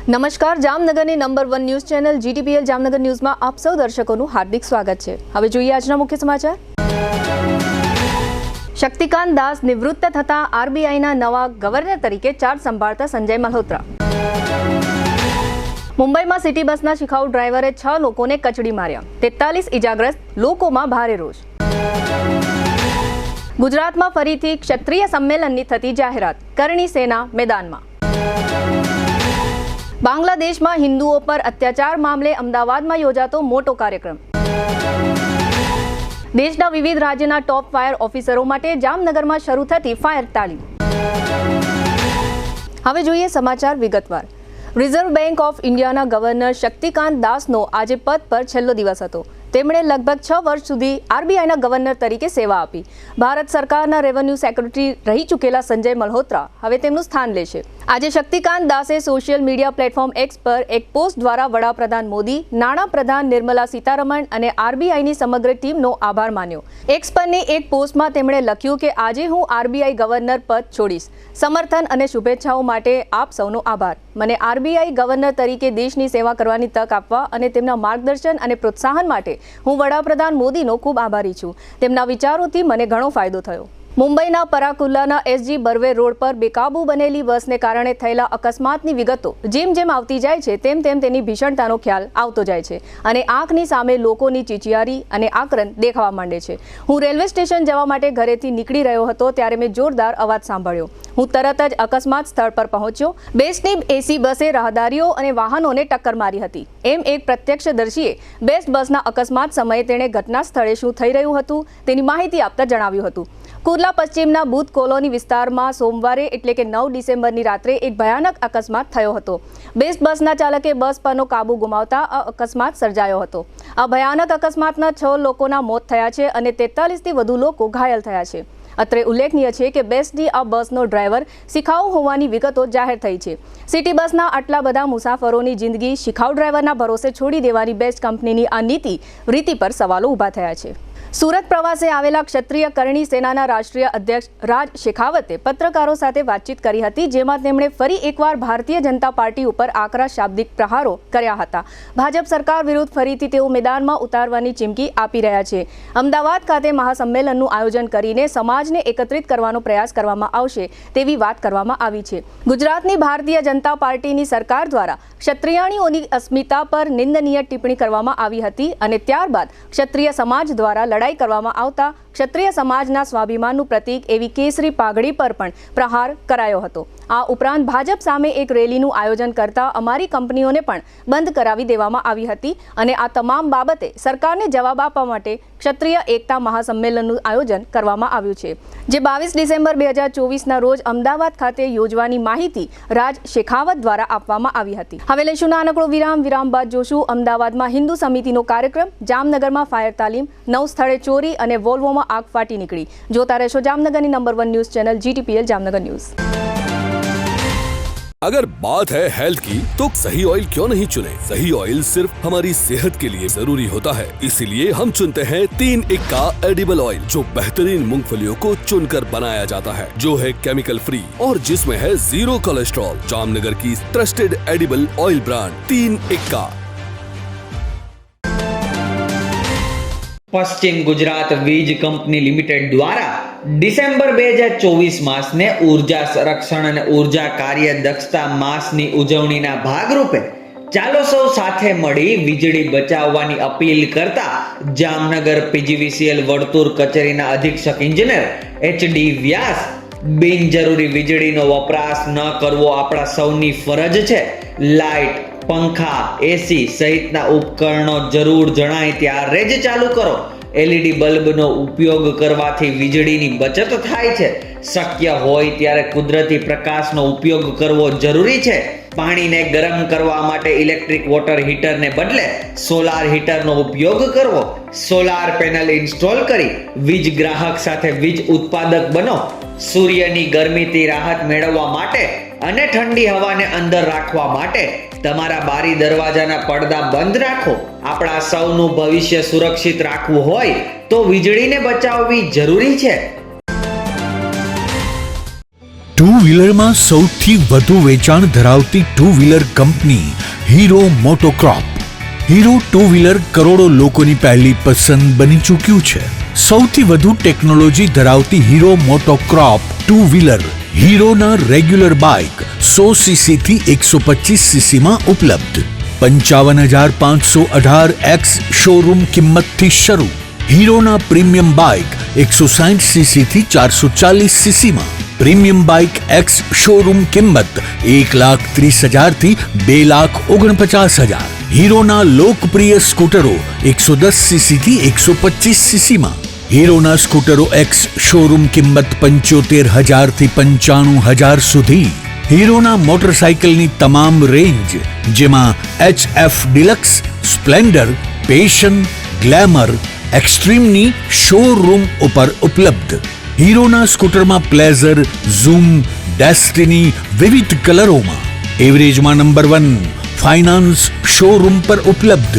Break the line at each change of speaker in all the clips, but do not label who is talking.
નમસ્કાર, જામનગરની number 1 news channel GTPL Jamnagar ન્યૂઝમાં આપ સૌ દર્શકોનું હાર્દિક સ્વાગત છે। હવે જોઈએ આજના મુખ્ય સમાચાર। શક્તિકાંત દાસ નિવૃત્ત થતા RBIના નવા ગવર્નર તરીકે ચાર્જ સંભાળતા સંજય મલ્હોત્રા। મુંબઈમાં સિટી બસના શિખાઉ ડ્રાઈવરે 6 લોકોને કચડી માર્યા, 43 ઇજાગ્રસ્ત, લોકોમાં ભારે રોષ। ગુજરાતમાં ફરીથી ક્ષત્રિય સંમેલનની થતી જાહેરાત, કરણી સેના મેદાનમાં। બાંગ્લાદેશમાં હિન્દુઓ પર અત્યાચાર મામલે અમદાવાદમાં યોજાતો મોટો કાર્યક્રમ। દેશના વિવિધ રાજ્યના ટોપ ફાયર ઓફિસરો માટે જામનગરમાં શરૂ થતી ફાયર તાલીમ। હવે જોઈએ સમાચાર વિગતવાર। રિઝર્વ બેંક ઓફ ઇન્ડિયાના ગવર્નર શક્તિકાંત દાસનો આજે પદ પર છેલ્લો દિવસ હતો। તેમણે લગભગ 6 વર્ષ સુધી RBIના ગવર્નર તરીકે સેવા આપી। ભારત સરકારના રેવન્યુ સેક્રેટરી રહી ચૂકેલા સંજય મલ્હોત્રા હવે તેમનું સ્થાન લેશે। આજે શક્તિકાંત દાસે સોશિયલ મીડિયા પ્લેટફોર્મ X પર એક પોસ્ટ દ્વારા વડાપ્રધાન મોદી, નાણાપ્રધાન નિર્મલા સીતારમણ અને RBIની સમગ્ર ટીમનો આભાર માન્યો। X પરની એક પોસ્ટમાં તેમણે લખ્યું કે આજે હું RBI ગવર્નર પદ છોડીશ। સમર્થન અને શુભેચ્છાઓ માટે આપ સૌનો આભાર। મને RBI ગવર્નર તરીકે દેશની સેવા કરવાની તક આપવા અને તેમના માર્ગદર્શન અને પ્રોત્સાહન માટે હું વડાપ્રધાન મોદીનો ખૂબ આભારી છું। તેમના વિચારોથી મને ઘણો ફાયદો થયો। મુંબઈના પરાકુલ્લાના SG બર્વે રોડ પર બેકાબુ બનેલી બસને કારણે થયેલા અકસ્માતની વિગતો જેમ જેમ આવતી જાય છે તેમ તેમ તેની ભીષણતાનો ખ્યાલ આવતો જાય છે અને આંખની સામે લોકોની ચીચિયારી અને આક્રંદ દેખાવા માંડે છે। હું રેલવે સ્ટેશન જવા માટે ઘરેથી નીકળી રહ્યો હતો ત્યારે મેં જોરદાર અવાજ સાંભળ્યો। હું તરત જ અકસ્માત સ્થળ પર પહોંચ્યો। બેસ્ટની AC બસે રાહદારીઓ અને વાહનોને ટક્કર મારી હતી એમ એક પ્રત્યક્ષદર્શીએ બેસ્ટ બસના અકસ્માત સમયે તેણે ઘટના સ્થળે શું થઈ રહ્યું હતું તેની માહિતી આપતા જણાવ્યું હતું। કુર્લા પશ્ચિમના બુથ કોલોની વિસ્તારમાં સોમવારે એટલે કે 9 ડિસેમ્બરની રાત્રે એક ભયાનક અકસ્માત થયો હતો। બેસ્ટ બસના ચાલકે બસ પરનો કાબુ ગુમાવતા આ અકસ્માત સર્જાયો હતો। આ ભયાનક અકસ્માતના 6 લોકોના મોત થયા છે અને 43થી વધુ લોકો ઘાયલ થયા છે। અત્રે ઉલ્લેખનીય છે કે બેસ્ટની આ બસનો ડ્રાઈવર શિખાઉ હોવાની વિગતો જાહેર થઈ છે। સિટી બસના આટલા બધા મુસાફરોની જિંદગી શિખાઉ ડ્રાઈવરના ભરોસે છોડી દેવાની બેસ્ટ કંપનીની આ રીતિ પર સવાલો ઊભા થયા છે। સુરત પ્રવાસે આવેલા ક્ષત્રિય કરણી સેનાના રાષ્ટ્રીય અધ્યક્ષ રાજ શેખાવતે પત્રકારો સાથે વાતચીત કરી હતી, જેમાં તેમણે ફરી એકવાર ભારતીય જનતા પાર્ટી ઉપર આકરા શાબ્દિક પ્રહારો કર્યા હતા। ભાજપ સરકાર વિરુદ્ધ ફરીથી તેઓ મેદાનમાં ઉતારવાની ચીમકી આપી રહ્યા છે। અમદાવાદ ખાતે મહાસંમેલનનું આયોજન કરીને સમાજને એકત્રિત કરવાનો પ્રયાસ કરવામાં આવશે તેવી વાત કરવામાં આવી છે। ગુજરાતની ભારતીય જનતા પાર્ટીની સરકાર દ્વારા ક્ષત્રિયાણીઓની અસ્મિતા પર નિંદનીય ટિપ્પણી કરવામાં આવી હતી અને ત્યારબાદ ક્ષત્રિય સમાજ દ્વારા લડાઈ કરવામાં આવતા ક્ષત્રિય સમાજના સ્વાભિમાનનું પ્રતીક એવી કેસરી પાઘડી પર પણ પ્રહાર કરાયો હતો। આ ઉપરાંત ભાજપ સામે એક રેલીનું આયોજન કરતા અમારી કંપનીઓને પણ બંધ કરાવી દેવામાં આવી હતી અને આ તમામ બાબતે સરકારને જવાબ આપવા માટે ક્ષત્રિય એકતા મહાસંમેલનનું આયોજન કરવામાં આવ્યું છે, જે 22 ડિસેમ્બર 2024ના રોજ અમદાવાદ ખાતે યોજવાની માહિતી રાજ શેખાવત દ્વારા આપવામાં આવી હતી। હવે લઈશું નાનકડો વિરામ બાદ જોશું અમદાવાદમાં હિન્દુ સમિતિનો કાર્યક્રમ, જામનગરમાં ફાયર તાલીમ, 9 સ્થળે ચોરી અને વોલ્વોમાં आग फाटी निकली। जोता रहो Jamnagar number 1 news channel GTPL Jamnagar news.
अगर बात है हेल्थ की तो सही ऑयल क्यों नहीं चुने? सही ऑयल सिर्फ हमारी सेहत के लिए जरूरी होता है, इसीलिए हम चुनते हैं 3 इक्का एडिबल ऑयल, जो बेहतरीन मूंगफलियों को चुनकर बनाया जाता है, जो है केमिकल फ्री और जिसमें है 0 कोलेस्ट्रॉल। जामनगर की ट्रस्टेड एडिबल ऑयल ब्रांड 3 इक्का।
પશ્ચિમ ગુજરાત વીજ કંપની લિમિટેડ દ્વારા ડિસેમ્બર 2024 માસને ઉર્જા સંરક્ષણ અને ઉર્જા કાર્યદક્ષતા માસની ઉજવણીના ભાગરૂપે ચાલો સૌ સાથે મળી વીજળી બચાવવાની અપીલ કરતા જામનગર PGVCL વર્તુળ કચેરીના અધિક્ષક ઇજનેર HD વ્યાસ, બિનજરૂરી વીજળીનો વપરાશ ન કરવો આપણા સૌની ફરજ છે। લાઇટ, પંખા, AC સહિતના ઉપકરણો જરૂર જણાય ત્યારે જ ચાલુ કરો। LED બલ્બનો ઉપયોગ કરવાથી વીજળીની બચત થાય છે। શક્ય હોય ત્યારે કુદરતી પ્રકાશનો ઉપયોગ કરવો જરૂરી છે। પાણીને ગરમ કરવા માટે ઇલેક્ટ્રિક વોટર હીટરને બદલે સોલાર હીટરનો ઉપયોગ કરવો। સોલાર પેનલ ઇન્સ્ટોલ કરી વીજ ગ્રાહક સાથે વીજ ઉત્પાદક બનો। સૂર્યની ગરમીથી રાહત મેળવવા માટે અને ઠંડી હવાને અંદર રાખવા માટે તમારા બારી દરવાજાના પડદા બંધ રાખો। આપણા સૌનું ભવિષ્ય સુરક્ષિત રાખવું હોય તો વીજળીને બચાવવી જરૂરી છે।
ટુ વ્હીલરમાં સૌથી વધુ વેચાણ ધરાવતી two wheeler company Hero MotoCorp. Hero two wheeler કરોડો લોકોની પહેલી પસંદ બની ચૂક્યું છે. સૌથી વધુ ટેકનોલોજી ધરાવતી હીરો મોટોક્રોપ ટુ વ્હીલર હીરોના રેગ્યુલર બાઇક 100 સીસી થી 125 સીસીમાં ઉપલબ્ધ. 55,518 શોરૂમ કિંમતથી શરૂ. હીરોના પ્રીમિયમ બાઇક 160 સીસી થી 440 સીસીમાં. પ્રીમિયમ બાઇક એક્સ શોરૂમ કિંમત 1,30,000 થી 2,49,000. હીરોના લોકપ્રિય સ્કૂટરો 110 સીસી થી 125 સીસીમાં. હીરોના સ્કૂટરો એક્સ શોરૂમ કિંમત 75,000 થી 95,000 સુધી. હીરોના મોટરસાઇકલની તમામ રેન્જ જેમાં HF deluxe, Splendor, Passion, Glamour, એક્સ્ટ્રીમની શોરૂમ ઉપર ઉપલબ્ધ. હીરોના સ્કૂટરમાં પ્લેઝર, ઝૂમ, ડેસ્ટિની વિવિધ કલરોમાં. એવરેજમાં નંબર 1. ફાઇનાન્સ શોરૂમ પર ઉપલબ્ધ.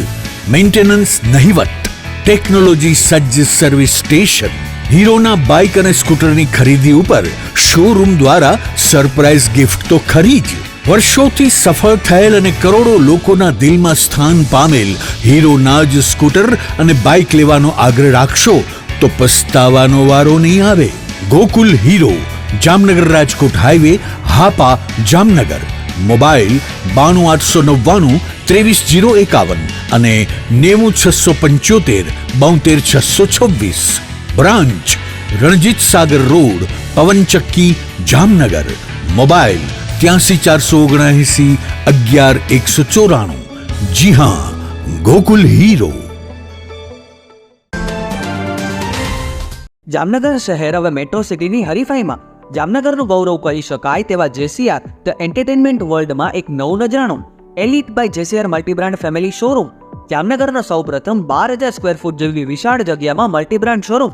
મેન્ટેનન્સ નહિવત. ટેકનોલોજી સજ્જ સર્વિસ સ્ટેશન. હીરોના બાઇક અને સ્કૂટરની ખરીદી ઉપર શોરૂમ દ્વારા સરપ્રાઇઝ ગિફ્ટ તો ખરી જ. વર્ષોથી સફળ થયેલ અને કરોડો લોકોના દિલમાં સ્થાન પામેલ હીરોના જ સ્કૂટર અને બાઇક લેવાનો આગ્રહ રાખશો તો પસ્તાવાનો વારો નહીં આવે. Gokul hero, Jamnagar Rajkot highway, Hapa, Jamnagar. Mobile 92 899 23 051 અને 90 675 72 626. Branch Ranjit Sagar road, પવનચક્કી, Jamnagar. Mobile 83 479 11 194. જી હા, ગોકુલ હીરો.
જામનગર શહેર હવે મેટ્રો સિટીની હરીફાઈમાં જામનગરનું ગૌરવ કરી શકાય તેવા જેસીઆર ધ એન્ટરટેનમેન્ટ વર્લ્ડમાં એક નવું નજરાણું. Elite by JCR multibrand family showroom. જામનગરના સૌપ્રથમ 12,000 સ્ક્વેર ફૂટ જેવી વિશાળ જગ્યામાં મલ્ટીબ્રાન્ડ શોરૂમ.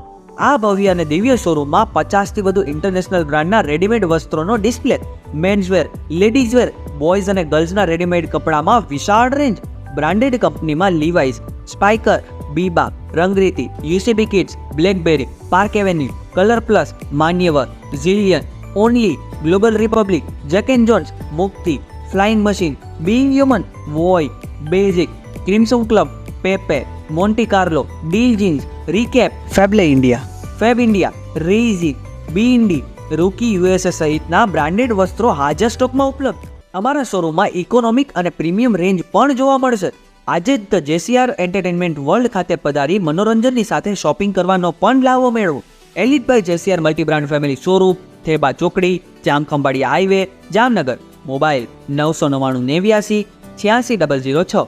આ ભવ્ય અને દિવ્ય શોરૂમમાં 50 થી વધુ ઇન્ટરનેશનલ બ્રાન્ડના રેડીમેડ વસ્ત્રોનો ડિસ્પ્લે. મેન્સવેર, લેડીઝવેર, બોયઝ અને ગર્લ્સના રેડીમેડ કપડામાં વિશાળ રેન્જ. બ્રાન્ડેડ કંપનીમાં Levi's, Spykar, Biba, Rangriti, UCB kids, BlackBerry, Park Avenue, Colour Plus, Manyavar, Zillion, Only, Global Republic, Jack and Jones, Mukti, Flying Machine, Being Human, વોય, basic, Crimson Club, Pepe, Monte Carlo, deal jeans, recap, ફેબલે India, Fab India, રેઝી, બી ઇન્ડી, Rookie USA સહિતના બ્રાન્ડેડ વસ્ત્રો હાજર સ્ટોકમાં ઉપલબ્ધ. અમારા શોરૂમમાં ઇકોનોમિક અને પ્રીમિયમ રેન્જ પણ જોવા મળશે. આજે જ ધ જેસીઆર એન્ટરટેનમેન્ટ વર્લ્ડ ખાતે પધારી મનોરંજનની સાથે શોપિંગ કરવાનો પણ લાવો મેળવો. Elite by JCR multibrand family showroom, Theba ચોકડી, જામખંભાળિયા હાઈવે, જામનગર. મોબાઈલ 999 89 86 006.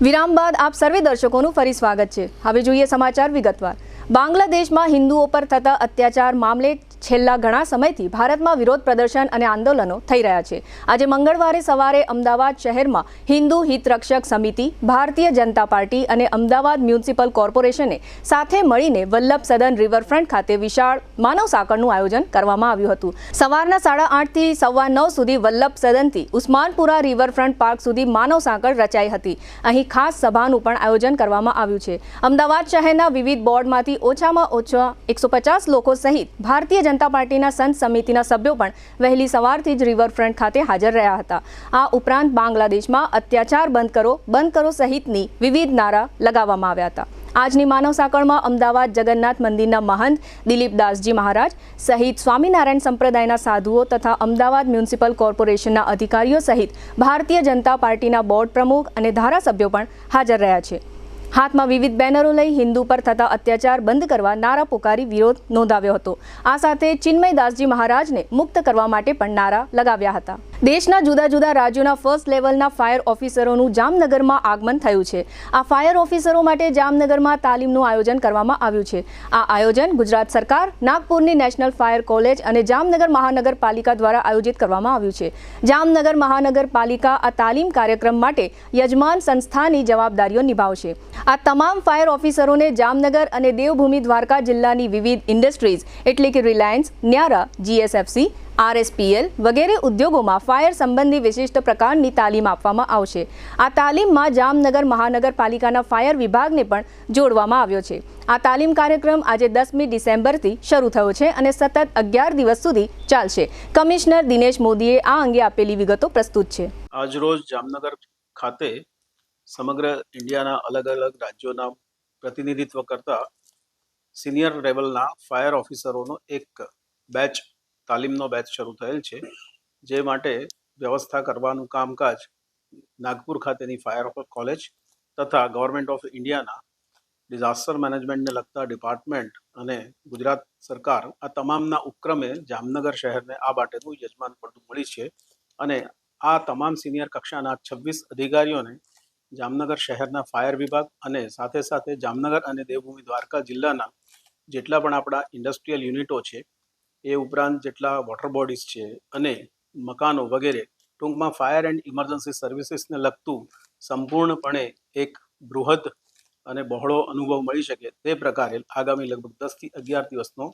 વિરામ બાદ આપ સર્વે દર્શકોનું ફરી સ્વાગત છે. હવે જોઈએ સમાચાર વિગતવાર. બાંગ્લાદેશમાં હિન્દુઓ પર થતા અત્યાચાર મામલે છેલ્લા ઘણા સમયથી ભારતમાં વિરોધ પ્રદર્શન અને આંદોલનો થઈ રહ્યા છે. આજે મંગળવારે સવારે અમદાવાદ શહેરમાં હિન્દુ હિતરક્ષક સમિતિ, ભારતીય જનતા પાર્ટી અને અમદાવાદ મ્યુનિસિપલ કોર્પોરેશને સાથે મળીને વલ્લભ સદન રિવરફ્રન્ટ ખાતે વિશાળ માનવ સાંકળનું આયોજન કરવામાં આવ્યું હતું. સવારના 8:30 થી 9:15 સુધી વલ્લભ સદનથી ઉસ્માનપુરા રિવરફ્રન્ટ પાર્ક સુધી માનવ સાંકળ રચાઈ હતી. અહીં ખાસ સભાનું પણ આયોજન કરવામાં આવ્યું છે. અમદાવાદ શહેરના વિવિધ બોર્ડમાંથી ઓછામાં ઓછા 150 લોકો સહિત ભારતીય જનતા પાર્ટીના સંત સમિતિના સભ્યો પણ વહેલી સવારથી જ રિવરફ્રન્ટ ખાતે હાજર રહ્યા હતા. આ ઉપરાંત બાંગ્લાદેશમાં અત્યાચાર બંધ કરો સહિતની વિવિધ નારા લગાવવામાં આવ્યા હતા. આજની માનવ સાંકળમાં અમદાવાદ જગન્નાથ મંદિરના મહંત દિલીપદાસજી મહારાજ સહિત સ્વામિનારાયણ સંપ્રદાયના સાધુઓ તથા અમદાવાદ મ્યુનિસિપલ કોર્પોરેશનના અધિકારીઓ સહિત ભારતીય જનતા પાર્ટીના બોર્ડ પ્રમુખ અને ધારાસભ્યો પણ હાજર રહ્યા છે. હાથમાં વિવિધ બેનરો લઈ હિન્દુ પર થતા અત્યાચાર બંધ કરવા નારા પોકારી વિરોધ નોંધાવ્યો હતો. આ સાથે ચિન્મયદાસજી મહારાજને મુક્ત કરવા માટે પણ નારા લગાવ્યા હતા. દેશના જુદા જુદા રાજ્યોના ફર્સ્ટ લેવલના ફાયર ઓફિસરોનું જામનગરમાં આગમન થયું છે. આ ફાયર ઓફિસરો માટે જામનગરમાં તાલીમનું આયોજન કરવામાં આવ્યું છે. આ આયોજન ગુજરાત સરકાર, નાગપુરની નેશનલ ફાયર કોલેજ અને જામનગર મહાનગરપાલિકા દ્વારા આયોજિત કરવામાં આવ્યું છે. જામનગર મહાનગરપાલિકા આ તાલીમ કાર્યક્રમ માટે યજમાન સંસ્થાની જવાબદારીઓ નિભાવશે. આ તમામ ફાયર ઓફિસરોને જામનગર અને દેવભૂમિ દ્વારકા જિલ્લાની વિવિધ ઇન્ડસ્ટ્રીઝ એટલે કે રિલાયન્સ, ન્યારા, GSFC, RSPL વગેરે ઉદ્યોગોમાં ફાયર સંબંધી વિશિષ્ટ પ્રકારની તાલીમ આપવામાં આવશે. આ તાલીમમાં જામનગર મહાનગરપાલિકાના ફાયર વિભાગને પણ જોડવામાં આવ્યો છે. આ તાલીમ કાર્યક્રમ આજે 10મી ડિસેમ્બરથી શરૂ થયો છે અને સતત 11 દિવસ સુધી ચાલશે. કમિશનર દિનેશ મોદીએ આ અંગે આપેલી વિગતો પ્રસ્તુત છે.
આજરોજ જામનગર ખાતે સમગ્ર ઇન્ડિયાના અલગ અલગ રાજ્યોના પ્રતિનિધિત્વ કરતા સિનિયર લેવલના ફાયર ઓફિસરોનો એક બેચ તાલીમનો બેચ શરૂ થયેલ છે, જે માટે વ્યવસ્થા કરવાનું કામકાજ નાગપુર ખાતેની ફાયર કોલેજ તથા ગવર્મેન્ટ ઓફ ઇન્ડિયાના ડિઝાસ્ટર મેનેજમેન્ટને લગતા ડિપાર્ટમેન્ટ અને ગુજરાત સરકાર આ તમામના ઉપક્રમે જામનગર શહેરને આ માટેનું યજમાન પડતું મળી છે. અને આ તમામ સિનિયર કક્ષાના 26 અધિકારીઓને જામનગર શહેરના ફાયર વિભાગ અને સાથે સાથે જામનગર અને દેવભૂમિ દ્વારકા જિલ્લાના જેટલા પણ આપણા ઇન્ડસ્ટ્રીયલ યુનિટો છે, એ ઉપરાંત જેટલા વોટર બોડીઝ છે અને મકાનો વગેરે, ટૂંકમાં ફાયર એન્ડ ઇમરજન્સી સર્વિસીસને લગતું સંપૂર્ણપણે એક બૃહદ અને બહોળો અનુભવ મળી શકે તે પ્રકારે આગામી લગભગ 10 થી 11 દિવસનો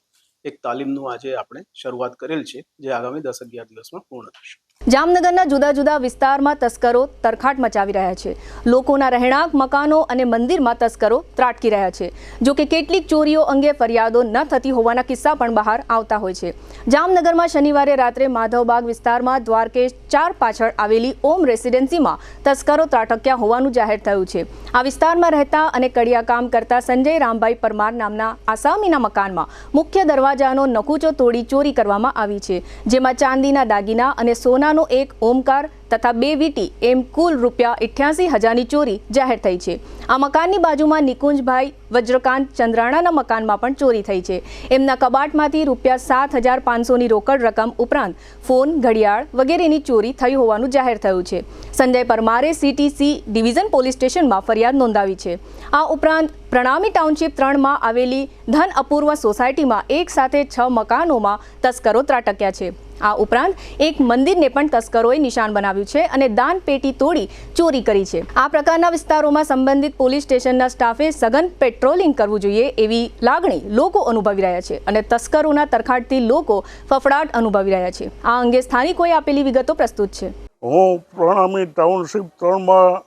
એક તાલીમનું આજે આપણે શરૂઆત કરેલ છે, જે આગામી 10-11 દિવસમાં પૂર્ણ થશે.
જામનગરના જુદા જુદા વિસ્તારમાં તસ્કરો તરખાટ મચાવી રહ્યા છે. લોકોના રહેણાંક મકાનો અને મંદિરમાં તસ્કરો ત્રાટકી રહ્યા છે. જો કે કેટલીક ચોરીઓ અંગે ફરિયાદો ન થતી હોવાના કિસ્સા પણ બહાર આવતા હોય છે. જામનગરમાં શનિવારે રાત્રે માધવબાગ વિસ્તારમાં દ્વારકેશ 4 પાછળ આવેલી ઓમ રેસિડેન્સીમાં તસ્કરો ત્રાટક્યા હોવાનું જાહેર થયું છે. આ વિસ્તારમાં રહેતા અને કડિયા કામ કરતા સંજય રામભાઈ પરમાર નામના આસામીના મકાનમાં મુખ્ય દરવાજાનો નકુચો તોડી ચોરી કરવામાં આવી છે, જેમાં ચાંદીના દાગીના અને સોનાનો એક ઓમકાર તથા 2 વીટી એમ કુલ ₹88,000ની ચોરી જાહેર થઈ છે. આ મકાનની બાજુમાં નિકુંજભાઈ વજ્રકાંત ચંદ્રાણાના મકાનમાં પણ ચોરી થઈ છે. એમના કબાટમાંથી ₹7,500ની રોકડ રકમ ઉપરાંત ફોન, ઘડિયાળ વગેરેની ચોરી થઈ હોવાનું જાહેર થયું છે. સંજય પરમારે CTC ડિવિઝન પોલીસ સ્ટેશનમાં ફરિયાદ નોંધાવી છે. આ ઉપરાંત પ્રણામી ટાઉનશીપ 3માં આવેલી ધન અપૂર્વ સોસાયટીમાં એક સાથે 6 મકાનોમાં તસ્કરો ત્રાટક્યા છે. આ ઉપરાંત એક મંદિરને પણ તસ્કરોએ નિશાન બનાવ્યું છે અને દાન પેટી તોડી ચોરી કરી છે. આ પ્રકારના વિસ્તારોમાં સંબંધિત પોલીસ સ્ટેશનના સ્ટાફે સઘન પેટ્રોલિંગ કરવું જોઈએ એવી લાગણી લોકો અનુભવી રહ્યા છે અને તસ્કરોના તરખાટથી લોકો ફફડાટ અનુભવી રહ્યા છે. આ અંગે સ્થાનિકોએ આપેલી વિગતો પ્રસ્તુત છે.
હું પ્રણામી ટાઉનશીપ 3માં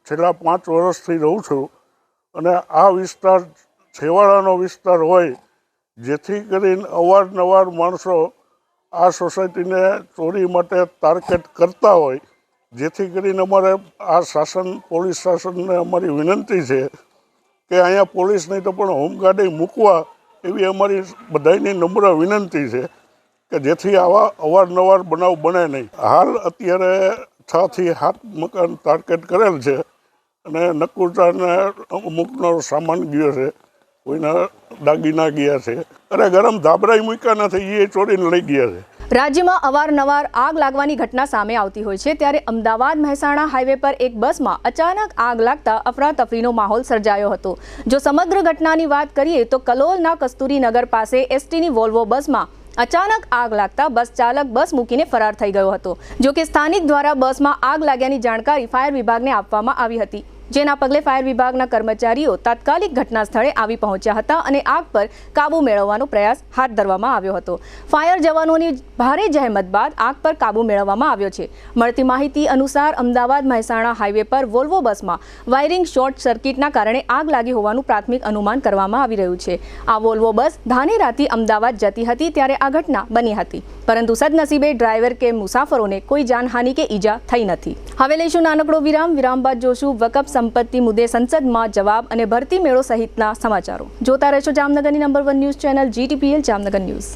છેલ્લા 5 વર્ષથી રહું છું અને આ વિસ્તાર છેવાડાનો વિસ્તાર હોય, જેથી કરીને અવારનવાર માણસો આ સોસાયટીને ચોરી માટે ટાર્ગેટ કરતા હોય, જેથી કરીને અમારે આ પોલીસ શાસનને અમારી વિનંતી છે કે અહીંયા પોલીસ નહીં તો પણ હોમગાર્ડ મૂકવા એવી અમારી બધાની નમ્ર વિનંતી છે કે જેથી આવા અવારનવાર બનાવ બને નહીં. હાલ અત્યારે 6 થી 7 મકાન ટાર્ગેટ કરેલ છે અને નકુરતાને અમુકનો સામાન ગયો છે, કોઈના દાગીના ગયા છે અને ગરમ ધાબરાઈ મૂક્યા નથી, એ ચોરીને લઈ ગયા છે.
રાજ્યમાં અવારનવાર આગ લાગવાની ઘટના સામે આવતી હોય છે, ત્યારે અમદાવાદ મહેસાણા હાઈવે પર એક બસમાં અચાનક આગ લાગતા અફરાતફરીનો માહોલ સર્જાયો હતો. જો સમગ્ર ઘટનાની વાત કરીએ તો કલોલના કસ્તુરીનગર પાસે STની વોલ્વો બસમાં અચાનક આગ લાગતા બસ ચાલક બસ મૂકીને ફરાર થઈ ગયો હતો. જો કે સ્થાનિક દ્વારા બસમાં આગ લાગ્યાની જાણકારી ફાયર વિભાગને આપવામાં આવી હતી, જેના પગલે ફાયર વિભાગના કર્મચારીઓ તાત્કાલિક ઘટના સ્થળે આવી પહોંચ્યા હતા અને આગ પર કાબૂ મેળવવાનો પ્રયાસ હાથ ધરવામાં આવ્યો હતો. ફાયર જવાનોની ભારે જહેમત બાદ આગ પર કાબૂ મેળવવામાં આવ્યો છે. મળતી માહિતી અનુસાર અમદાવાદ મહેસાણા હાઈવે પર વોલ્વો બસમાં વાયરિંગ શોર્ટ સર્કિટના કારણે આગ લાગી હોવાનું પ્રાથમિક અનુમાન કરવામાં આવી રહ્યું છે. આ વોલ્વો બસ ધાનેરાથી અમદાવાદ જતી હતી ત્યારે આ ઘટના બની હતી, પરંતુ સદનસીબે ડ્રાઈવર કે મુસાફરોને કોઈ જાનહાનિ કે ઈજા થઈ નથી. હવે લઈશું નાનકડો વિરામ બાદ જોશું વકફ સંપત્તિ મુદ્દે સંસદમાં જવાબ અને ભરતી મેળો સહિતના સમાચારો. જોતા રહેશો જામનગરની number 1 news channel GTPL Jamnagar news.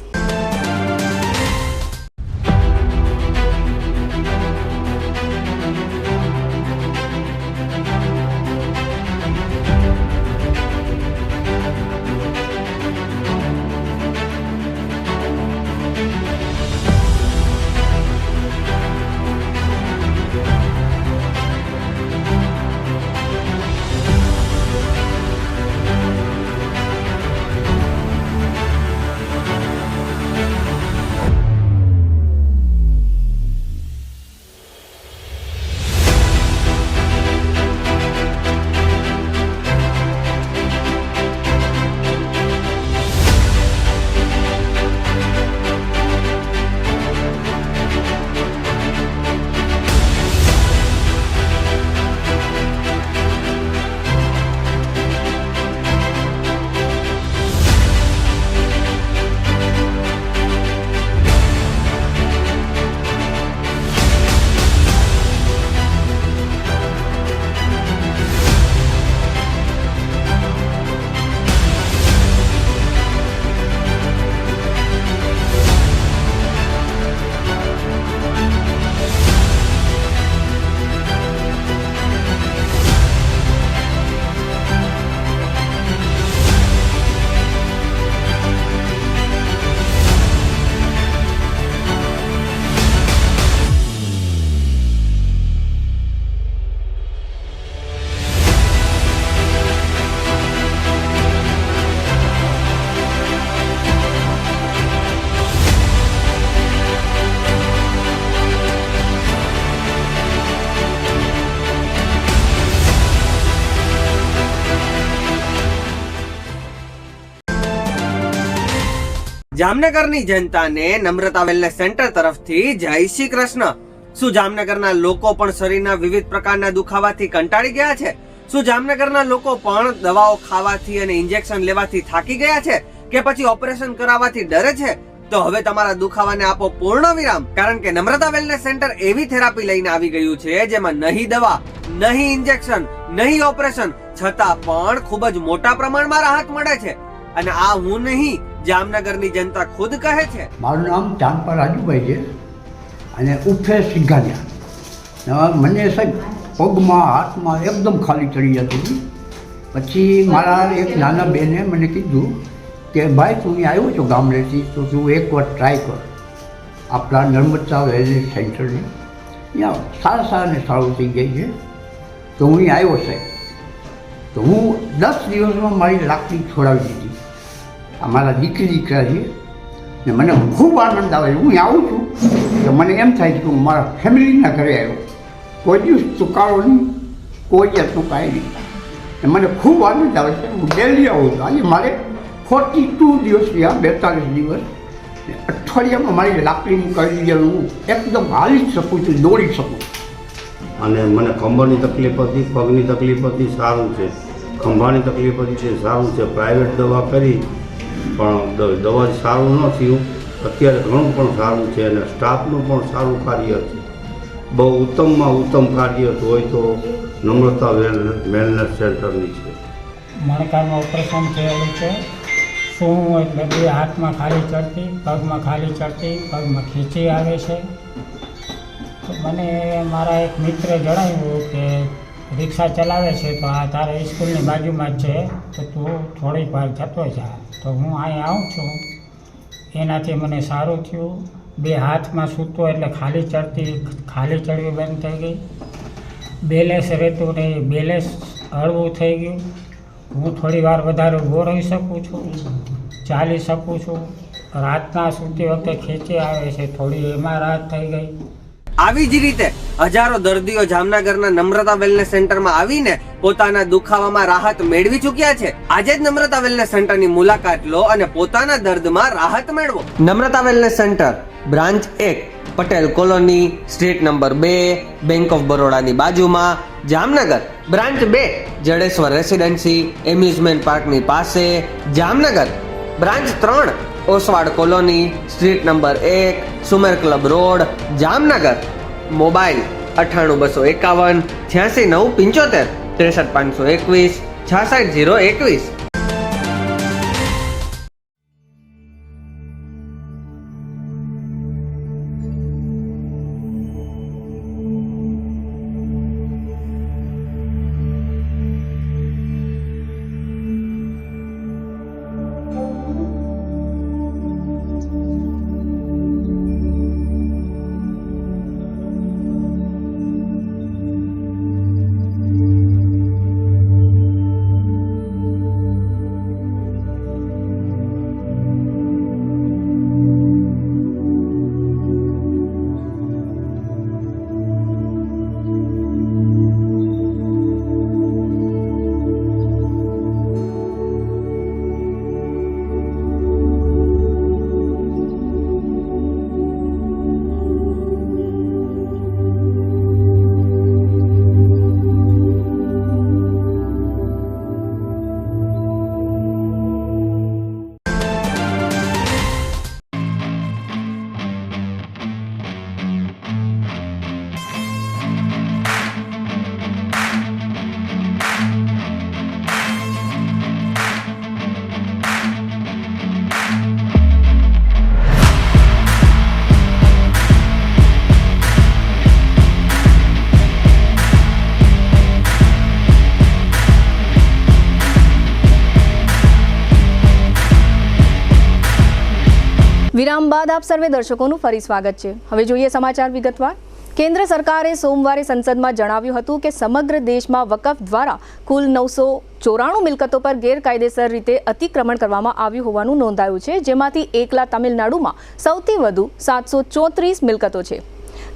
જામનગરની જનતાને નમ્રતા વેલનેસ સેન્ટર તરફથી જય શ્રી કૃષ્ણ. શું જામનગરના લોકો પણ શરીરના વિવિધ પ્રકારના દુખાવાથી કંટાળી ગયા છે? શું જામનગરના લોકો પણ દવાઓ ખાવાથી અને ઇન્જેક્શન લેવાથી થાકી ગયા છે કે પછી ઓપરેશન કરાવવાથી ડરે છે? તો હવે તમારા દુખાવાને આપો પૂર્ણ વિરામ, કારણ કે નમ્રતા વેલનેસ સેન્ટર એવી થેરાપી લઈને આવી ગયું છે જેમાં નહીં દવા, નહીં ઇન્જેક્શન, નહીં ઓપરેશન, છતાં પણ ખૂબ જ મોટા પ્રમાણમાં રાહત મળે છે. અને આ હું નહીં, જામનગરની જનતા ખુદ કહે છે.
મારું નામ ચાંપા રાજુભાઈ છે અને ઉફે સિંઘાનિયા. મને સાહેબ પગમાં હાથમાં એકદમ ખાલી ચડી જતી હતી. પછી મારા એક નાના બેને મને કીધું કે ભાઈ તું અહીં આવ્યો છો ગામડેથી, તો તું એકવાર ટ્રાય કર આપણા નર્મદા વેલનેસ સેન્ટરની. ત્યાં સારાને સારું થઈ જાય છે. તો હું અહીં આવ્યો સાહેબ. તો હું 10 દિવસમાં મારી લાકડી છોડાવી દીધી. અમારા દીકરા છે ને મને ખૂબ આનંદ આવે. હું આવું છું તો મને એમ થાય છે કે હું મારા ફેમિલીના ઘરે આવ્યો. કોઈ દિવસ ચૂકારો નહીં, કોઈ જાતનું કાંઈ નહીં. ને મને ખૂબ આનંદ આવે છે. હું ડેલી આવું છું. આજે મારે 42 દિવસ થયા, 42 દિવસ. અઠવાડિયામાં મારી લાકડી મુકાવી દીધી. હું એકદમ હાલી જ શકું છું, દોડી શકું.
અને મને ખંભાની તકલીફ હતી, પગની તકલીફ હતી, સારું છે. ખંભાની તકલીફ હતી છે, સારું છે. પ્રાઇવેટ દવા કરી પણ દવા સારું ન થયું. અત્યારે ઘણું પણ સારું છે અને સ્ટાફનું પણ સારું કાર્ય છે. બહુ ઉત્તમમાં ઉત્તમ કાર્ય હોય તો નમ્રતા વેલનેસ સેન્ટરની છે.
મણકાનું ઓપરેશન થયેલું છે. શું એટલે બે હાથમાં ખાલી ચડતી, પગમાં ખાલી ચડતી, પગમાં ખીચી આવે છે. તો મને મારા એક મિત્રે જણાવ્યું કે રિક્ષા ચલાવે છે તો આ તારે સ્કૂલની બાજુમાં જ છે, તો તું થોડીક વાર જતો જા. તો હું અહીં આવું છું. એનાથી મને સારું થયું. બે હાથમાં સૂતો એટલે ખાલી ચડવી બંધ થઈ ગઈ. બેલેન્સ રહેતું નહીં, બેલેન્સ હળવું થઈ ગયું. હું થોડી વાર વધારે ઊભો રહી શકું છું, ચાલી શકું છું. રાતના સૂતી વખતે ખેંચી આવે છે, થોડી એમાં રાહત થઈ ગઈ.
આવી જ રીતે હજારો દર્દીઓ જામનગરના નમ્રતા વેલનેસ સેન્ટરમાં આવીને પોતાના દુખાવામાં રાહત મેળવી ચૂક્યા છે. આજે જ નમ્રતા વેલનેસ સેન્ટરની મુલાકાત લો અને પોતાના દર્દમાં રાહત મેળવો. Namrata wellness centre, branch 1, Patel colony, street number 2, bank of બરોડાની બાજુમાં, Jamnagar. Branch 2, Jadeshwar residency, amusement પાર્કની પાસે, Jamnagar. Branch 3, Oswad colony, street number 1, Sumer club road, Jamnagar. Mobile 98 251 86 975 63 521 66021.
વિરામ બાદ આપ સર્વે દર્શકોનું ફરી સ્વાગત છે. હવે જોઈએ સમાચાર વિગતવાર. કેન્દ્ર સરકારે સોમવારે સંસદમાં જણાવ્યું હતું કે સમગ્ર દેશમાં વકફ દ્વારા કુલ 994 મિલકતો પર ગેરકાયદેસર રીતે અતિક્રમણ કરવામાં આવ્યું હોવાનું નોંધાયું છે, જેમાંથી એકલા તમિલનાડુમાં સૌથી વધુ 734 મિલકતો છે.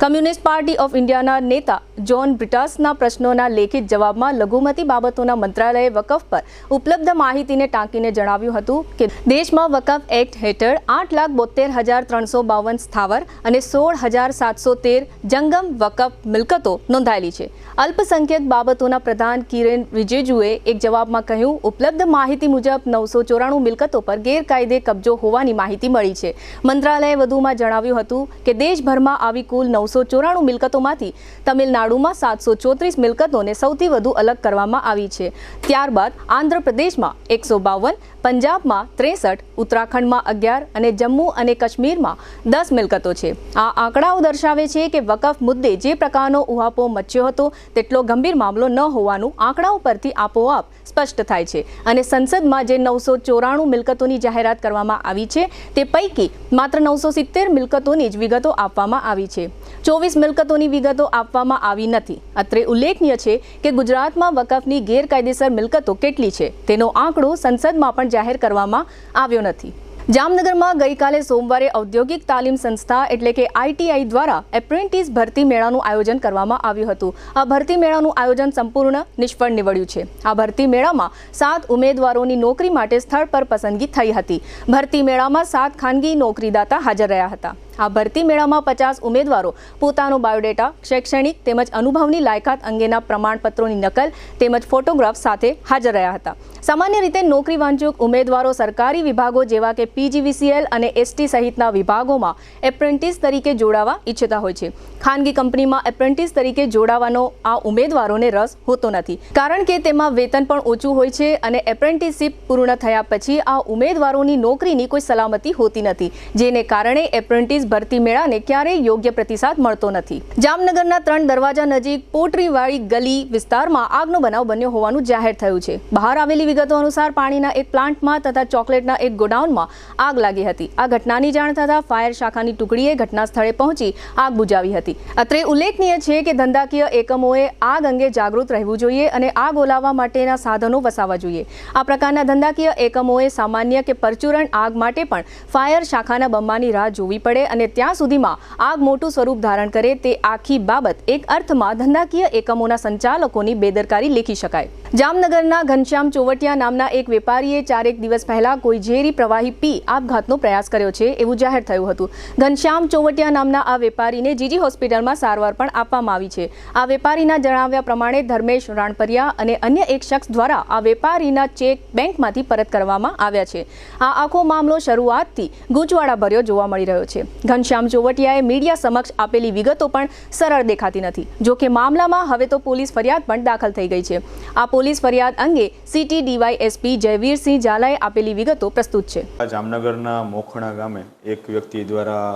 કમ્યુનિસ્ટ પાર્ટી ઓફ ઇન્ડિયાના નેતા જ્હોન બ્રિટાસના પ્રશ્નોના લેખિત જવાબમાં લઘુમતી બાબતોના મંત્રાલયે વકફ પર ઉપલબ્ધ માહિતીને ટાંકીને જણાવ્યું હતું કે દેશમાં વકફ એક્ટ હેઠળ 8,72,352 સ્થાવર અને 16,713 જંગમ વકફ મિલકતો નોંધાયેલી છે. અલ્પસંખ્યક બાબતોના પ્રધાન કિરેન રિજિજુએ એક જવાબમાં કહ્યું, ઉપલબ્ધ માહિતી મુજબ 994 મિલકતો પર ગેરકાયદે કબજો હોવાની માહિતી મળી છે. મંત્રાલયે વધુમાં જણાવ્યું હતું કે દેશભરમાં આવી કુલ 994 મિલકતોમાંથી તમિલનાડુમાં 734 મિલકતોને સૌથી વધુ અલગ કરવામાં આવી છે. ત્યારબાદ આંધ્રપ્રદેશમાં 152, પંજાબમાં 63, ઉત્તરાખંડમાં 11 અને જમ્મુ અને કાશ્મીરમાં 10 મિલકતો છે. આ આંકડાઓ દર્શાવે છે કે વકફ મુદ્દે જે પ્રકારનો ઉહાપોહ મચ્યો હતો તેટલો ગંભીર મામલો ન હોવાનું આંકડાઓ પરથી આપોઆપ સ્પષ્ટ થાય છે. અને સંસદમાં જે 994 મિલકતોની જાહેરાત કરવામાં આવી છે તે પૈકી માત્ર 970 મિલકતોની જ વિગતો આપવામાં આવી છે. 24 મિલકતોની વિગતો આપવામાં આવી નથી. અત્રે ઉલ્લેખનીય છે કે ગુજરાતમાં વકફની ગેરકાયદેસર મિલકતો કેટલી છે તેનો આંકડો સંસદમાં પણ જાહેર કરવામાં આવ્યો નથી. જામનગરમાં ગઈકાલે સોમવારે ઔદ્યોગિક તાલીમ સંસ્થા એટલે કે ITI દ્વારા એપ્રેન્ટિસ ભરતી મેળાનું આયોજન કરવામાં આવ્યું હતું. આ ભરતી મેળાનું આયોજન સંપૂર્ણ નિષ્ફળ નીવડ્યું છે. આ ભરતી મેળામાં 7 ઉમેદવારોની નોકરી માટે સ્થળ પર પસંદગી થઈ હતી. ભરતી મેળામાં 7 ખાનગી નોકરીદાતા હાજર રહ્યા હતા. આ ભરતી મેળામાં 50 ઉમેદવારો પોતાનો બાયોડેટા, શૈક્ષણિક તેમજ અનુભવની લાયકાત અંગેના પ્રમાણપત્રોની નકલ તેમજ ફોટોગ્રાફ સાથે હાજર રહ્યા હતા. સામાન્ય રીતે નોકરી વાંચુક ઉમેદવારો સરકારી વિભાગો જેવા કે PGVCL અને ST સહિતના વિભાગોમાં એપ્રેન્ટિસ તરીકે જોડાવા ઈચ્છતા હોય છે. ખાનગી કંપનીમાં એપ્રેન્ટિસ તરીકે જોડાવાનો આ ઉમેદવારોને રસ હોતો નથી, કારણ કે તેમાં વેતન પણ ઓછું હોય છે અને એપ્રેન્ટિસશીપ પૂર્ણ થયા પછી આ ઉમેદવારોની નોકરીની કોઈ સલામતી હોતી નથી, જેને કારણે એપ્રેન્ટિસ ભરતી મેળાને ક્યારેય યોગ્ય પ્રતિસાદ મળતો નથી. જામનગરના 3 દરવાજા નજીક પોટરીવાળી ગલી વિસ્તારમાં આગનો બનાવ બન્યો હોવાનું જાહેર થયું છે. બહાર આવેલી વિગતો અનુસાર પાણીના એક પ્લાન્ટમાં તથા ચોકલેટના એક ગોડાઉનમાં આગ લાગી હતી. આ ઘટનાની જાણ થતાં ફાયર શાખાની ટુકડીએ ઘટના સ્થળે પહોંચી આગ બુઝાવી હતી. અત્રે ઉલ્લેખનીય છે કે ધંધાકીય એકમોએ આગ અંગે જાગૃત રહેવું જોઈએ અને આગ ઓલાવવા માટેના સાધનો વસાવવા જોઈએ. આ પ્રકારના ધંધાકીય એકમોએ સામાન્ય કે પરચુરણ આગ માટે પણ ફાયર શાખાના બંબાની રાહ જોવી પડે અને ત્યાં સુધીમાં આગ મોટું સ્વરૂપ ધારણ કરે તે આખી બાબત એક અર્થમાં ધંધાકીય એકમોના સંચાલકોની બેદરકારી લેખી શકાય. જામનગરના ઘનશ્યામ ચોવટિયા નામના એક વેપારીએ 4 દિવસ પહેલા કોઈ ઝેરી પ્રવાહી પી આપઘાતનો પ્રયાસ કર્યો છે એવું જાહેર થયું હતું. ઘનશ્યામ ચોવટિયા નામના આ વેપારીને જીજી હોસ્પિટલમાં સારવાર પણ આપવામાં આવી છે. આ વેપારીના જણાવ્યા પ્રમાણે ધર્મેશ રાણપરિયા અને અન્ય એક શખ્સ દ્વારા આ વેપારીના ચેક બેંકમાંથી પરત કરવામાં આવ્યા છે. આ આખો મામલો શરૂઆતથી ગૂંચવાડા ભર્યો જોવા મળી રહ્યો છે. ઘનશ્યામ ચોવટિયાએ મીડિયા સમક્ષ આપેલી વિગતો પણ સરળ દેખાતી નથી. જો કે મામલામાં હવે તો પોલીસ ફરિયાદ પણ દાખલ થઈ ગઈ છે. આ પોલીસ ફરિયાદ અંગે સિટી DYSP જયવીરસિંહ ઝાલાએ આપેલી વિગતો પ્રસ્તુત છે.
જામનગરના મોખણા ગામે એક વ્યક્તિ દ્વારા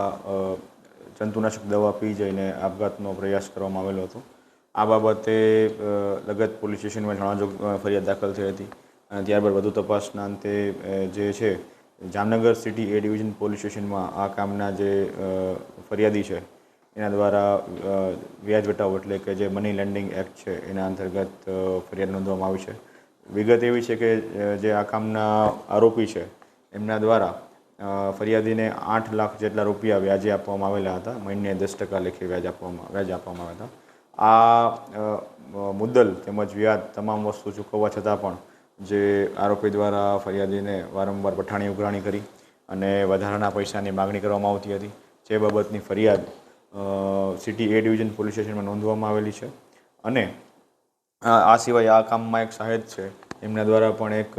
જંતુનાશક દવા પી જઈને આપઘાતનો પ્રયાસ કરવામાં આવેલો હતો. આ બાબતે લગત પોલીસ સ્ટેશનમાં જણાજો ફરિયાદ દાખલ થઈ હતી અને ત્યારબાદ વધુ તપાસના અંતે જે છે Jamnagar city A division police સ્ટેશનમાં આ કામના જે ફરિયાદી છે એના દ્વારા વ્યાજ વટાવ એટલે કે જે મની લેન્ડિંગ એક્ટ છે એના અંતર્ગત ફરિયાદ નોંધવામાં આવી છે. વિગત એવી છે કે જે આ કામના આરોપી છે એમના દ્વારા ફરિયાદીને 8 લાખ જેટલા રૂપિયા વ્યાજે આપવામાં આવેલા હતા. મહિને 10% લેખે વ્યાજ આપવામાં આવ્યા હતા. આ મુદ્દલ તેમજ વ્યાજ તમામ વસ્તુ ચૂકવવા છતાં પણ જે આરોપી દ્વારા ફરિયાદીને વારંવાર પઠાણી ઉઘરાણી કરી અને વધારાના પૈસાની માગણી કરવામાં આવતી હતી. જે બાબતની ફરિયાદ સિટી A ડિવિઝન પોલીસ સ્ટેશનમાં નોંધવામાં આવેલી છે અને આ સિવાય આ કામમાં એક સાહેબ છે એમના દ્વારા પણ એક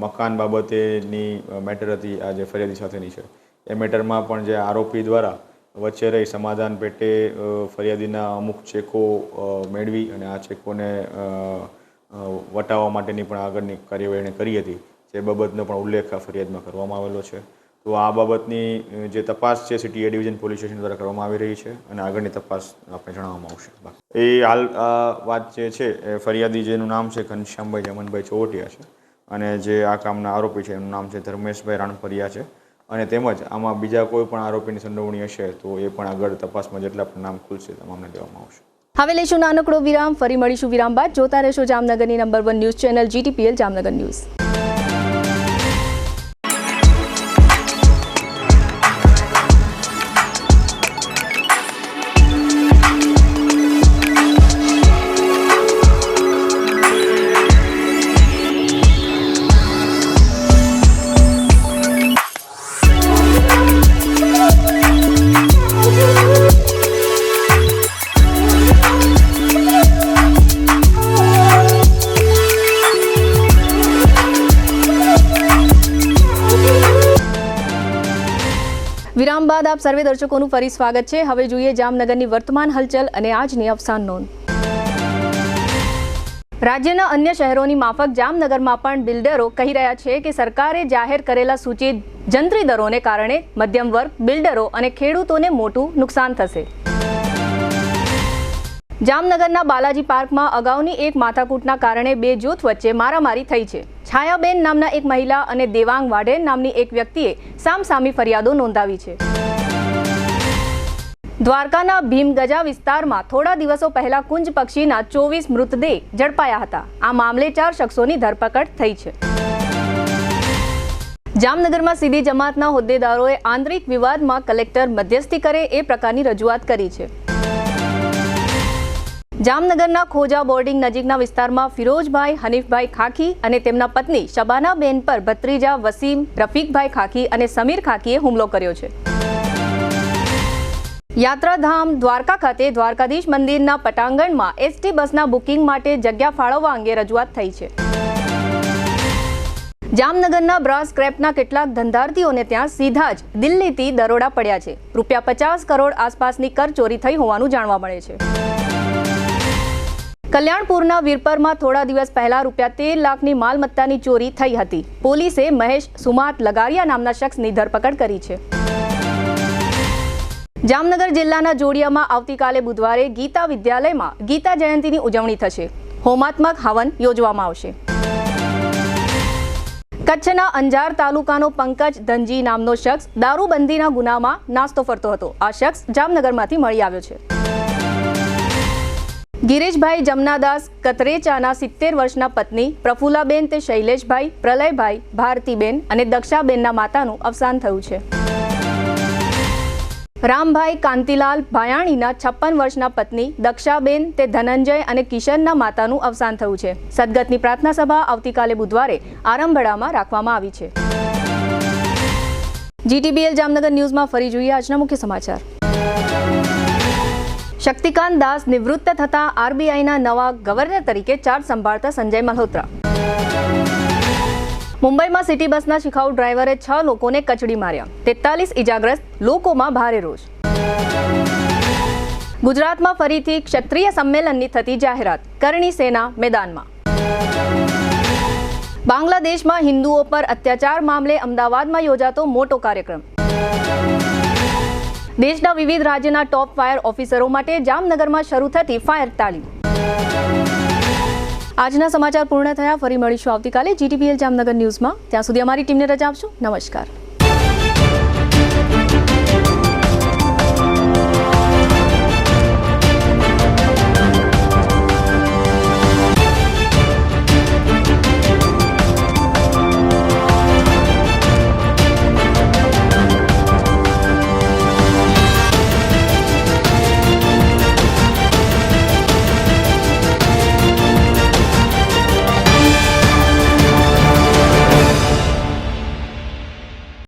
મકાન બાબતેની મેટર હતી આ જે ફરિયાદી સાથેની છે. એ મેટરમાં પણ જે આરોપી દ્વારા વચ્ચે રહી સમાધાન પેટે ફરિયાદીના અમુક ચેકો મેળવી અને આ ચેકોને વટાવવા માટેની પણ આગળની કાર્યવાહી કરી હતી. જે બાબતનો પણ ઉલ્લેખ આ ફરિયાદમાં કરવામાં આવેલો છે. તો આ બાબતની જે તપાસ છે city A division police station દ્વારા કરવામાં આવી રહી છે અને આગળની તપાસ આપણે જણાવવામાં આવશે. એ હાલ વાત જે છે એ ફરિયાદી જેનું નામ છે ઘનશ્યામભાઈ જમનભાઈ ચોવટિયા છે અને જે આ કામના આરોપી છે એનું નામ છે ધર્મેશભાઈ રાણપરિયા છે અને તેમજ આમાં બીજા કોઈ પણ આરોપીની સંડોવણી હશે તો એ પણ આગળ તપાસમાં જેટલા પણ નામ ખુલશે તમામને દેવામાં આવશે.
હવે લેશું નાનકડો વિરામ. ફરી મળીશું વિરામ બાદ. જોતા રહેશો જામનગરની number 1 news channel GTPL Jamnagar news. બાદ આપ સર્વે દર્શકોનું ફરી સ્વાગત છે. હવે જોઈએ જામનગરની વર્તમાન હલચલ અને આજની અવસાન નોંધ. રાજ્યના અન્ય શહેરોની માફક જામનગરમાં પણ બિલ્ડરો કહી રહ્યા છે કે સરકારે જાહેર કરેલા સૂચિત જંત્રી દરોને કારણે મધ્યમ વર્ગ, બિલ્ડરો અને ખેડૂતોને મોટું નુકસાન થશે. જામનગરના બાલાજી પાર્કમાં અગાઉની એક માથાકૂટના કારણે બે જૂથ વચ્ચે મારામારી થઈ છે. છાયાબેન નામના એક મહિલા અને દેવાંગ વાઢેર નામની એક વ્યક્તિએ સામસામી ફરિયાદો નોંધાવી છે. દ્વારકાના ભીમગજા વિસ્તારમાં થોડા દિવસો પહેલા કુંજ પક્ષીના 24 મૃતદેહ ઝડપાયા હતા. આ મામલે 4 શખ્સોની ધરપકડ થઈ છે. જામનગરમાં સીધી જમાતના હોદ્દેદારોએ આંતરિક વિવાદમાં કલેક્ટર મધ્યસ્થી કરે એ પ્રકારની રજૂઆત કરી છે. જામનગરના ખોજા બોર્ડિંગ નજીકના વિસ્તારમાં ફિરોજભાઈ હનીફભાઈ ખાખી અને તેમના પત્ની શબાનાબેન પર ભત્રીજા વસીમ રફીકભાઈ ખાખી અને સમીર ખાખીએ હુમલો કર્યો છે. યાત્રાધામ દ્વારકા ખાતે દ્વારકાધીશ મંદિરના પટાંગણમાં એસટી બસના બુકિંગ માટે જગ્યા ફાળવવા અંગે રજૂઆત થઈ છે. જામનગરના બ્રાસ સ્ક્રેપના કેટલાક ધંધાર્થીઓને ત્યાં સીધા જ દિલ્હીથી દરોડા પડ્યા છે. ₹50 કરોડ આસપાસની કરચોરી થઈ હોવાનું જાણવા મળે છે. કલ્યાણપુરના વીરપરમાં થોડા દિવસ પહેલા ₹13 લાખની માલમત્તાની ચોરી થઈ હતી. પોલીસે મહેશ સુમાત લગારિયા નામના શખ્સની ધરપકડ કરી છે. જામનગર જિલ્લાના જોડિયામાં આવતીકાલે બુધવારે ગીતા વિદ્યાલયમાં ગીતા જયંતિની ઉજવણી થશે. હોમાત્મક હવન યોજવામાં આવશે. કચ્છના અંજાર તાલુકાનો પંકજ ધનજી નામનો શખ્સ દારૂબંધીના ગુનામાં નાસ્તો ફરતો હતો. આ શખ્સ જામનગરમાંથી મળી આવ્યો છે. ગિરીશભાઈ જમનાદાસ કતરેચાના 70 વર્ષના પત્ની પ્રફુલાબેન તે શૈલેષભાઈ, પ્રલયભાઈ, ભારતીબેન અને દક્ષાબેનના માતાનું અવસાન થયું છે. રામભાઈ કાંતિલાલ ભાયાણીના 56 વર્ષના પત્ની દક્ષાબેન તે ધનંજય અને કિશનના માતાનું અવસાન થયું છે. સદગતની પ્રાર્થના સભા આવતીકાલે બુધવારે આરંભડામાં રાખવામાં આવી છે. GTBL જામનગર ન્યૂઝમાં ફરી જોઈએ આજના મુખ્ય સમાચાર. શક્તિકાંત દાસ નિવૃત્ત થતા RBIના નવા ગવર્નર તરીકે ચાર્જ સંભાળતા સંજય મલ્હોત્રા. મુંબઈમાં સિટી બસના શિખાઉ ડ્રાઈવરે 6 લોકોને કચડી માર્યા. 43 ઇજાગ્રસ્ત, લોકોમાં ભારે રોષ. ગુજરાતમાં ફરીથી ક્ષત્રિય સંમેલનની થતી જાહેરાત. કરણી સેના મેદાનમાં. બાંગ્લાદેશમાં હિન્દુઓ પર અત્યાચાર મામલે અમદાવાદમાં યોજાતો મોટો કાર્યક્રમ. દેશના વિવિધ રાજ્યના ટોપ ફાયર ઓફિસરો માટે જામનગરમાં શરૂ થતી ફાયર તાલીમ. આજના સમાચાર પૂર્ણ થયા. ફરી મળીશું આવતીકાલે GTBL જામનગર ન્યૂઝમાં. ત્યાં સુધી અમારી ટીમને રજા આપશો. નમસ્કાર.